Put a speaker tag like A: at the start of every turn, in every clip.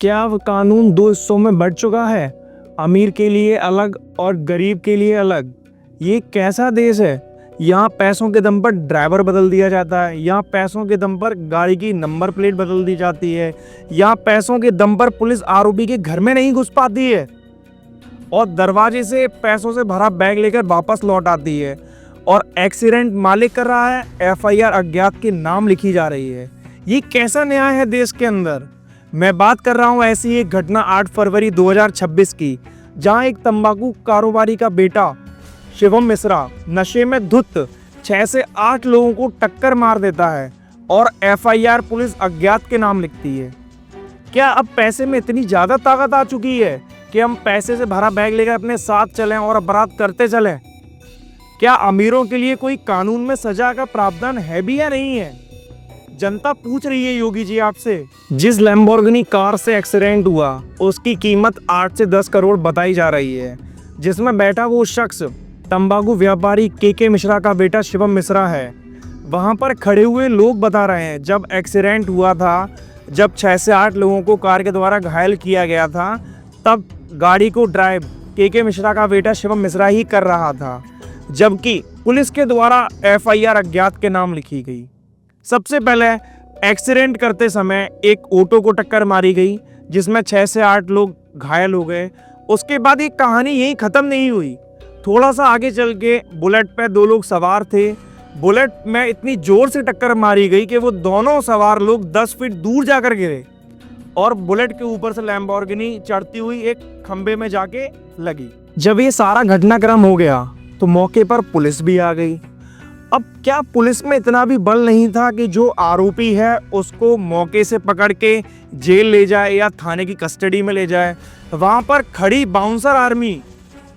A: क्या अब कानून दो हिस्सों में बढ़ चुका है? अमीर के लिए अलग और गरीब के लिए अलग। ये कैसा देश है? यहाँ पैसों के दम पर ड्राइवर बदल दिया जाता है, यहाँ पैसों के दम पर गाड़ी की नंबर प्लेट बदल दी जाती है, यहाँ पैसों के दम पर पुलिस आरोपी के घर में नहीं घुस पाती है और दरवाजे से पैसों से भरा बैग लेकर वापस लौट आती है। और एक्सीडेंट मालिक कर रहा है, एफआईआर अज्ञात के नाम लिखी जा रही है। ये कैसा न्याय है देश के अंदर? मैं बात कर रहा हूँ ऐसी एक घटना 8 फरवरी 2026 की, जहां एक तंबाकू कारोबारी का बेटा शिवम मिश्रा नशे में धुत 6 से 8 लोगों को टक्कर मार देता है और एफआईआर पुलिस अज्ञात के नाम लिखती है। क्या अब पैसे में इतनी ज़्यादा ताकत आ चुकी है कि हम पैसे से भरा बैग लेकर अपने साथ चलें और अपराध करते चलें? क्या अमीरों के लिए कोई कानून में सजा का प्रावधान है भी या नहीं है? जनता पूछ रही है योगी जी आपसे। जिस लैम्बोर्गिनी कार से एक्सीडेंट हुआ उसकी कीमत 8 से 10 करोड़ बताई जा रही है, जिसमें बैठा वो शख्स तंबाकू व्यापारी के मिश्रा का बेटा शिवम मिश्रा है। वहां पर खड़े हुए लोग बता रहे हैं जब एक्सीडेंट हुआ था, जब 6 से 8 लोगों को कार के द्वारा घायल किया गया था, तब गाड़ी को ड्राइव के मिश्रा का बेटा शिवम मिश्रा ही कर रहा था, जबकि पुलिस के द्वारा एफआईआर अज्ञात के नाम लिखी गई। सबसे पहले एक्सीडेंट करते समय एक ऑटो को टक्कर मारी गई जिसमें 6 से 8 लोग घायल हो गए। उसके बाद ये कहानी यहीं ख़त्म नहीं हुई। थोड़ा सा आगे चल के बुलेट पे 2 लोग सवार थे। बुलेट में इतनी ज़ोर से टक्कर मारी गई कि वो दोनों सवार लोग 10 फीट दूर जाकर गिरे और बुलेट के ऊपर से लैम्बोर्गिनी चढ़ती हुई एक खंबे में जाके लगी। जब ये सारा घटनाक्रम हो गया तो मौके पर पुलिस भी आ गई। अब क्या पुलिस में इतना भी बल नहीं था कि जो आरोपी है उसको मौके से पकड़ के जेल ले जाए या थाने की कस्टडी में ले जाए? वहाँ पर खड़ी बाउंसर आर्मी,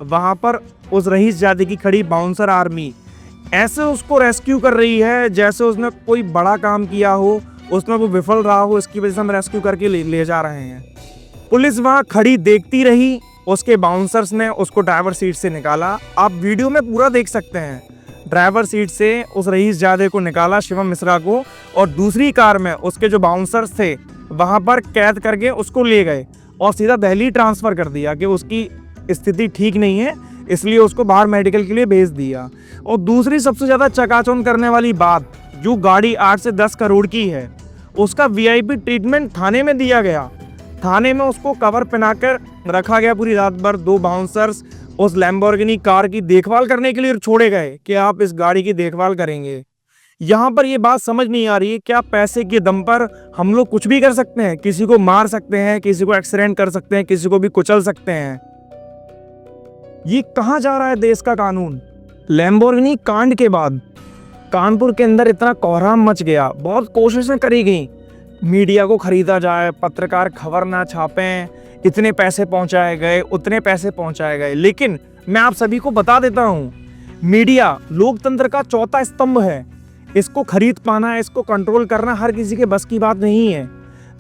A: वहाँ पर उस रईस जाति की खड़ी बाउंसर आर्मी ऐसे उसको रेस्क्यू कर रही है जैसे उसने कोई बड़ा काम किया हो, उसमें वो विफल रहा हो, इसकी वजह से हम रेस्क्यू करके ले जा रहे हैं। पुलिस वहाँ खड़ी देखती रही, उसके बाउंसर्स ने उसको ड्राइवर सीट से निकाला। आप वीडियो में पूरा देख सकते हैं। ड्राइवर सीट से उस रईस जादे को निकाला, शिवम मिश्रा को, और दूसरी कार में उसके जो बाउंसर्स थे वहाँ पर कैद करके उसको ले गए और सीधा दिल्ली ट्रांसफ़र कर दिया कि उसकी स्थिति ठीक नहीं है, इसलिए उसको बाहर मेडिकल के लिए भेज दिया। और दूसरी सबसे ज़्यादा चकाचौंध करने वाली बात, जो गाड़ी 8 से 10 करोड़ की है उसका वीआईपी ट्रीटमेंट थाने में दिया गया। थाने में उसको कवर पहनाकर रखा गया पूरी रात भर। 2 बाउंसर्स उस लैम्बोर्गिनी कार की देखभाल करने के लिए छोड़े गए कि आप इस गाड़ी की देखभाल करेंगे। यहाँ पर ये बात समझ नहीं आ रही है, क्या पैसे के दम पर हम लोग कुछ भी कर सकते हैं? किसी को मार सकते हैं, किसी को एक्सीडेंट कर सकते हैं, किसी को भी कुचल सकते हैं। ये कहाँ जा रहा है देश का कानून? लैम्बोर्गिनी कांड के बाद कानपुर के अंदर इतना कोहराम मच गया, बहुत कोशिशें करी गई मीडिया को खरीदा जाए, पत्रकार खबर ना छापें, इतने पैसे पहुंचाए गए, उतने पैसे पहुंचाए गए। लेकिन मैं आप सभी को बता देता हूं, मीडिया लोकतंत्र का चौथा स्तंभ है। इसको खरीद पाना, इसको कंट्रोल करना हर किसी के बस की बात नहीं है।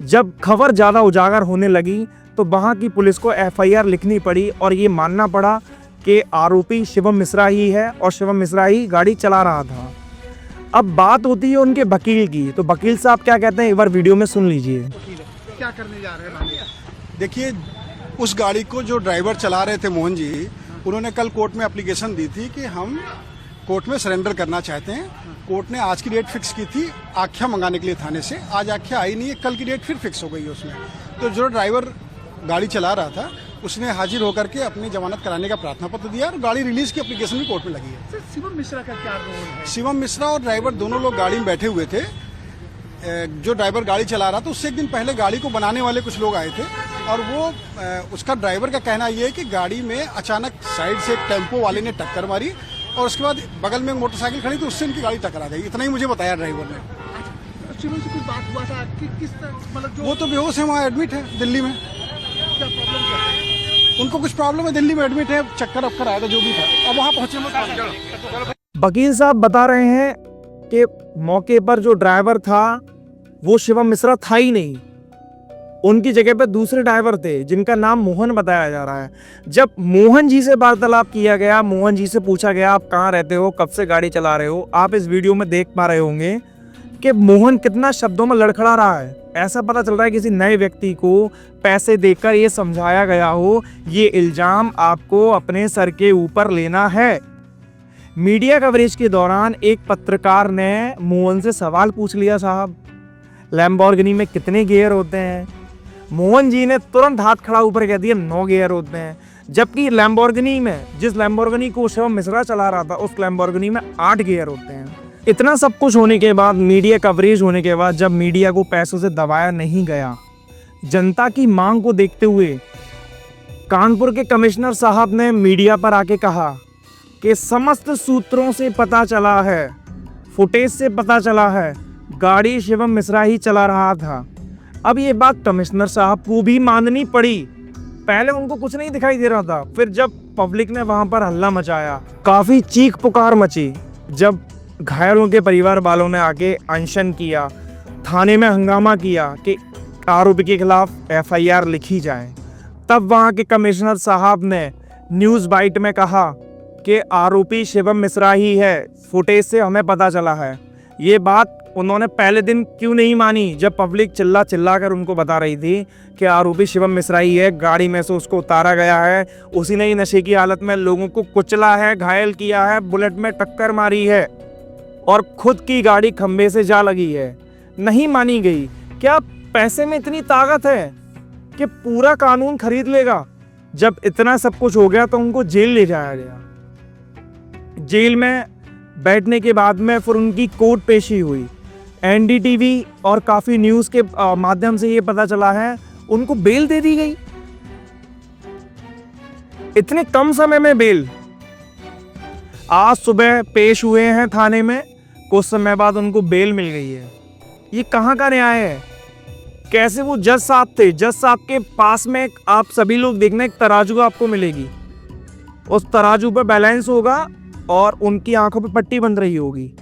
A: जब खबर ज़्यादा उजागर होने लगी तो वहाँ की पुलिस को एफआईआर लिखनी पड़ी और ये मानना पड़ा कि आरोपी शिवम मिश्रा ही है और शिवम मिश्रा ही गाड़ी चला रहा था। अब बात होती है उनके वकील की, तो वकील साहब क्या कहते हैं एक बार वीडियो में सुन लीजिए।
B: क्या करने जा रहे हैं? देखिए, उस गाड़ी को जो ड्राइवर चला रहे थे मोहन जी, उन्होंने कल कोर्ट में एप्लीकेशन दी थी कि हम कोर्ट में सरेंडर करना चाहते हैं। कोर्ट ने आज की डेट फिक्स की थी आख्या मंगाने के लिए थाने से। आज आख्या आई नहीं है, कल की डेट फिर फिक्स हो गई है उसमें। तो जो ड्राइवर गाड़ी चला रहा था उसने हाजिर होकर के अपनी जमानत कराने का प्रार्थना पत्र दिया और गाड़ी रिलीज की एप्लीकेशन भी कोर्ट में लगी है।
C: शिवम मिश्रा का क्या रोल है?
B: शिवम मिश्रा और ड्राइवर दोनों लोग गाड़ी में बैठे हुए थे। जो ड्राइवर गाड़ी चला रहा था उससे एक दिन पहले गाड़ी को बनाने वाले कुछ लोग आए थे और वो उसका ड्राइवर का कहना ये है कि गाड़ी में अचानक साइड से एक टेम्पो वाले ने टक्कर मारी और उसके बाद बगल में मोटरसाइकिल खड़ी तो उससे उनकी गाड़ी टकरा गई। इतना ही मुझे बताया ड्राइवर ने।
C: शिवम से कुछ बात हुआ था कि किस तरह, मतलब
B: वो तो बेहोश है, वहाँ एडमिट है दिल्ली में।
C: क्या प्रॉब्लम क्या है?
B: उनको कुछ प्रॉब्लम है, दिल्ली में एडमिट है, चक्कर अक्कर आया था जो भी था। अब वहाँ पहुंचे।
A: वकील साहब बता रहे हैं कि मौके पर जो ड्राइवर था वो शिवम मिश्रा था ही नहीं, उनकी जगह पर दूसरे ड्राइवर थे जिनका नाम मोहन बताया जा रहा है। जब मोहन जी से वार्तालाप किया गया, मोहन जी से पूछा गया आप कहाँ रहते हो, कब से गाड़ी चला रहे हो, आप इस वीडियो में देख पा रहे होंगे कि मोहन कितना शब्दों में लड़खड़ा रहा है। ऐसा पता चल रहा है किसी नए व्यक्ति को पैसे देकर ये समझाया गया हो ये इल्जाम आपको अपने सर के ऊपर लेना है। मीडिया कवरेज के दौरान एक पत्रकार ने मोहन से सवाल पूछ लिया, साहब लैम्बोर्गिनी में कितने गियर होते हैं? मोहन जी ने तुरंत हाथ खड़ा ऊपर कह दिया 9 गियर होते हैं, जबकि लैम्बोर्गिनी में, जिस लैम्बोर्गिनी को शिवम मिश्रा चला रहा था, उस लैम्बोर्गिनी में 8 गियर होते हैं। इतना सब कुछ होने के बाद, मीडिया कवरेज होने के बाद, जब मीडिया को पैसों से दबाया नहीं गया, जनता की मांग को देखते हुए कानपुर के कमिश्नर साहब ने मीडिया पर आके कहा कि समस्त सूत्रों से पता चला है, फुटेज से पता चला है, गाड़ी शिवम मिश्रा ही चला रहा था। अब ये बात कमिश्नर साहब को भी माननी पड़ी। पहले उनको कुछ नहीं दिखाई दे रहा था, फिर जब पब्लिक ने वहां पर हल्ला मचाया, काफी चीख पुकार मची, जब घायलों के परिवार वालों ने आके अनशन किया, थाने में हंगामा किया कि आरोपी के खिलाफ FIR लिखी जाए, तब वहां के कमिश्नर साहब ने न्यूज़ बाइट में कहा कि आरोपी शिवम मिश्रा ही है, फुटेज से हमें पता चला है। ये बात उन्होंने पहले दिन क्यों नहीं मानी, जब पब्लिक चिल्ला चिल्ला कर उनको बता रही थी कि आरोपी शिवम मिश्रा ही है, गाड़ी में से उसको उतारा गया है, उसी ने ही नशे की हालत में लोगों को कुचला है, घायल किया है, बुलेट में टक्कर मारी है और खुद की गाड़ी खंबे से जा लगी है। नहीं मानी गई। क्या पैसे में इतनी ताकत है कि पूरा कानून खरीद लेगा? जब इतना सब कुछ हो गया तो उनको जेल ले जाया गया। जेल में बैठने के बाद में फिर उनकी कोर्ट पेशी हुई। NDTV और काफ़ी न्यूज़ के माध्यम से ये पता चला है उनको बेल दे दी गई। इतने कम समय में बेल। आज सुबह पेश हुए हैं थाने में, कुछ समय बाद उनको बेल मिल गई है। ये कहाँ का न्याय है? कैसे वो जज साहब थे, जज साहब के पास में आप सभी लोग देखना, एक तराजू आपको मिलेगी, उस तराजू पर बैलेंस होगा और उनकी आंखों पे पट्टी बन रही होगी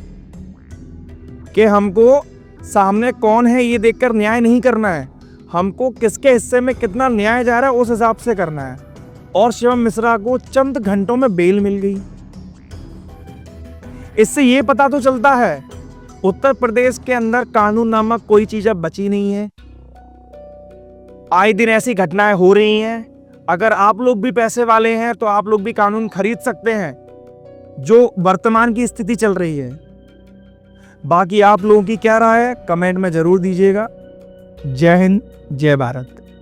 A: कि हमको सामने कौन है ये देखकर न्याय नहीं करना है, हमको किसके हिस्से में कितना न्याय जा रहा है उस हिसाब से करना है। और शिवम मिश्रा को चंद घंटों में बेल मिल गई। इससे ये पता तो चलता है उत्तर प्रदेश के अंदर कानून नामक कोई चीज अब बची नहीं है। आए दिन ऐसी घटनाएं हो रही हैं। अगर आप लोग भी पैसे वाले हैं तो आप लोग भी कानून खरीद सकते हैं, जो वर्तमान की स्थिति चल रही है। बाकी आप लोगों की क्या राय है कमेंट में जरूर दीजिएगा। जय हिंद, जय भारत।